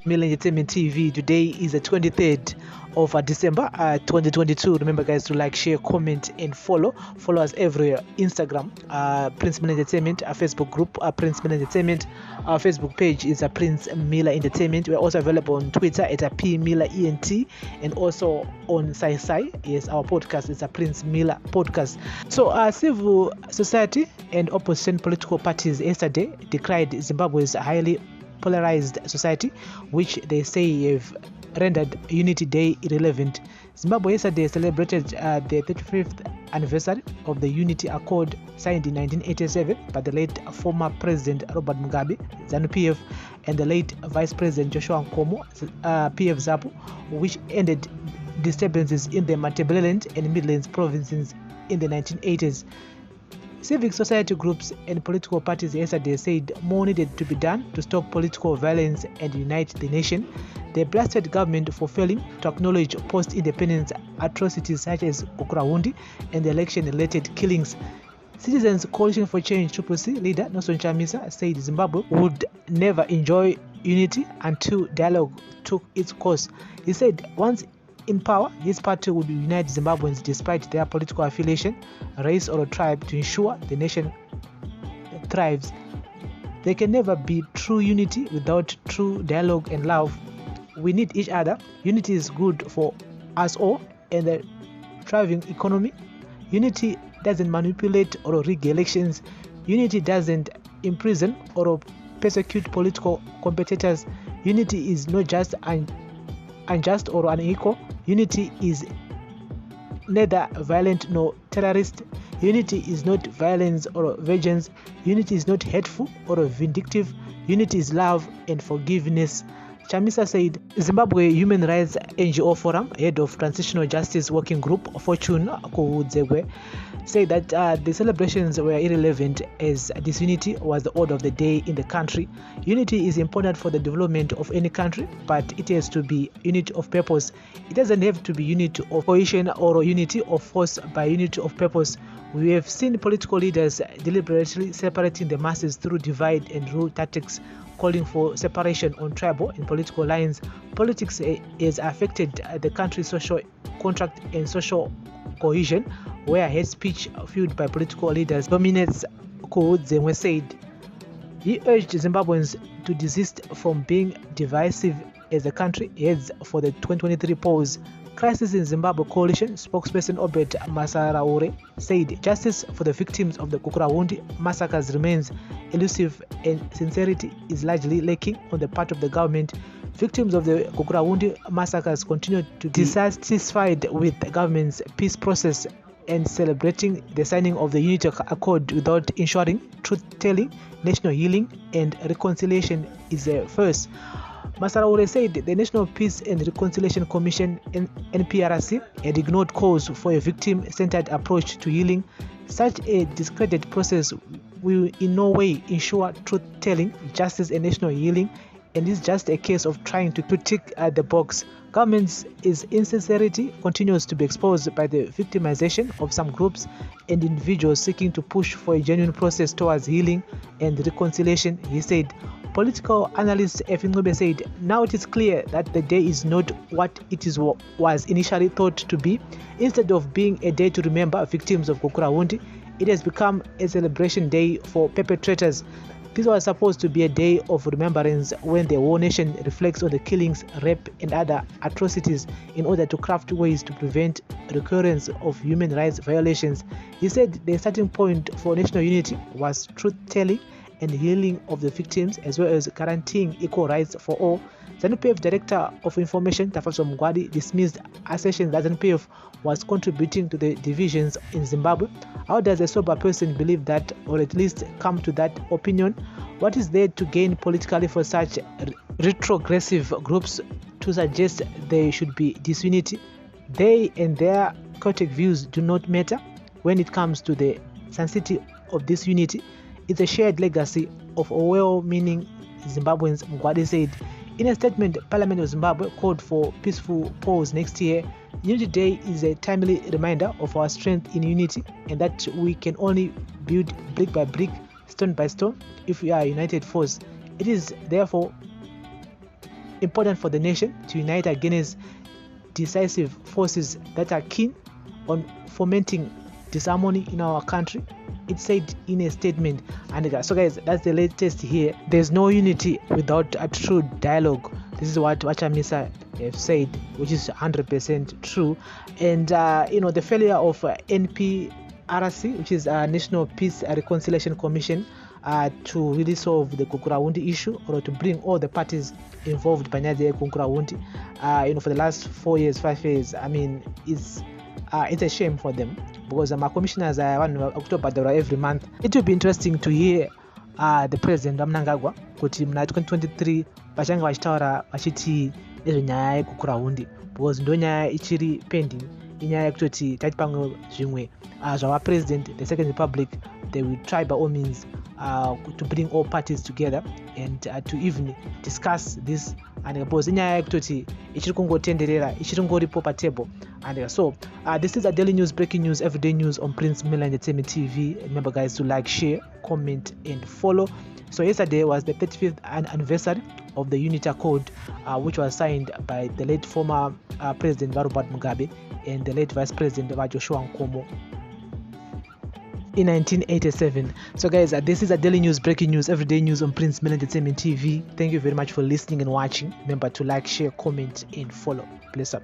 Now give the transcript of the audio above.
Mila Entertainment TV. Today is the 23rd of December 2022. Remember, guys, to like, share, comment, and follow us everywhere. Instagram, Prince Mila Entertainment. Our Facebook group, Prince Mila Entertainment. Our Facebook page is Prince Mila Entertainment. We're also available on Twitter at P Mila ENT, and also on Sai. Yes, our podcast is a Prince Mila podcast. So, civil society and opposition political parties yesterday decried Zimbabwe's highly polarized society, which they say have rendered Unity Day irrelevant. Zimbabwe yesterday celebrated the 35th anniversary of the Unity Accord signed in 1987 by the late former President Robert Mugabe, ZANU-PF, and the late Vice President Joshua Nkomo, PF-ZAPU, which ended disturbances in the Matabeleland and Midlands provinces in the 1980s. Civic society groups and political parties yesterday said more needed to be done to stop political violence and unite the nation. They blasted government for failing to acknowledge post-independence atrocities such as Kukuraundi and the election-related killings. Citizens Coalition for Change (CCC) leader Nelson Chamisa said Zimbabwe would never enjoy unity until dialogue took its course. He said once in power, his party would unite Zimbabweans despite their political affiliation, race, or tribe to ensure the nation thrives. There can never be true unity without true dialogue and love. We need each other. Unity is good for us all and the thriving economy. Unity doesn't manipulate or rig elections. Unity doesn't imprison or persecute political competitors. Unity is not just unjust or unequal. Unity is neither violent nor terrorist. Unity is not violence or vengeance. Unity is not hateful or vindictive. Unity is love and forgiveness. Chamisa said Zimbabwe Human Rights NGO Forum, head of Transitional Justice Working Group, Fortune Kuhudzegwe, said that the celebrations were irrelevant as disunity was the order of the day in the country. Unity is important for the development of any country, but it has to be unity of purpose. It doesn't have to be unity of cohesion or unity of force by unity of purpose. We have seen political leaders deliberately separating the masses through divide and rule tactics, calling for separation on tribal and political lines. Politics has affected the country's social contract and social cohesion, where hate speech fueled by political leaders dominates. Kuhudzegwe said he urged Zimbabweans to desist from being divisive as the country heads for the 2023 polls. Crisis in Zimbabwe Coalition spokesperson Obed Masaraure said justice for the victims of the Kukuraundi massacres remains elusive and sincerity is largely lacking on the part of the government. Victims of the Kukuraundi massacres continue to be dissatisfied with the government's peace process and celebrating the signing of the Unity Accord without ensuring truth-telling, national healing, and reconciliation is a first. Masaraure said the National Peace and Reconciliation Commission (NPRC) had ignored calls for a victim-centered approach to healing. Such a discredited process will in no way ensure truth-telling, justice, and national healing, and is just a case of trying to tick the box. Government's insincerity continues to be exposed by the victimization of some groups and individuals seeking to push for a genuine process towards healing and reconciliation, he said. Political analyst Efin Ngobe said, now it is clear that the day is not what was initially thought to be. Instead of being a day to remember victims of Kukuraundi, it has become a celebration day for perpetrators. This was supposed to be a day of remembrance when the whole nation reflects on the killings, rape, and other atrocities in order to craft ways to prevent recurrence of human rights violations. He said the starting point for national unity was truth-telling and healing of the victims, as well as guaranteeing equal rights for all. ZANU-PF Director of Information Tafaso Mugwadi dismissed assertions that ZANU-PF was contributing to the divisions in Zimbabwe. How does a sober person believe that, or at least come to that opinion? What is there to gain politically for such retrogressive groups to suggest there should be disunity? They and their chaotic views do not matter when it comes to the sanctity of this unity. It's a shared legacy of well-meaning Zimbabweans, Mugwadi said. In a statement, Parliament of Zimbabwe called for peaceful polls next year. Unity Day is a timely reminder of our strength in unity and that we can only build brick by brick, stone by stone, if we are a united force. It is therefore important for the nation to unite against decisive forces that are keen on fomenting disharmony in our country. It said in a statement. And so guys, that's the latest here. There's no unity without a true dialogue. This is what Chamisa have said, which is 100% true. And the failure of NPRC, which is National Peace and Reconciliation Commission, to really solve the Kukurawundi issue, or to bring all the parties involved by Kukurawundi, for the last 4 years, 5 years, I mean, it's a shame for them, because my commissioners are on October every month. It will be interesting to hear the president Mnangagwa kuti mna 2023 vachanga vachitaura vachiti nezvenyaya yekukurawundi, because ndo nyaya ichiri pending, inyaya yekutoti taiti pamwe zvimwe zvava president the second republic, they will try by all means to bring all parties together and to even discuss this, and because inyaya yekutoti ichiri kungotenderera, ichiri ngoripo patable. And so this is a daily news, breaking news, everyday news on Prince Miller Entertainment TV. Remember guys to like, share, comment and follow. So yesterday was the 35th anniversary of the UNITA Code, which was signed by the late former President Robert Mugabe and the late Vice President Joshua Nkomo in 1987. So guys, this is a daily news, breaking news, everyday news on Prince Miller Entertainment TV. Thank you very much for listening and watching. Remember to like, share, comment and follow. Bless up.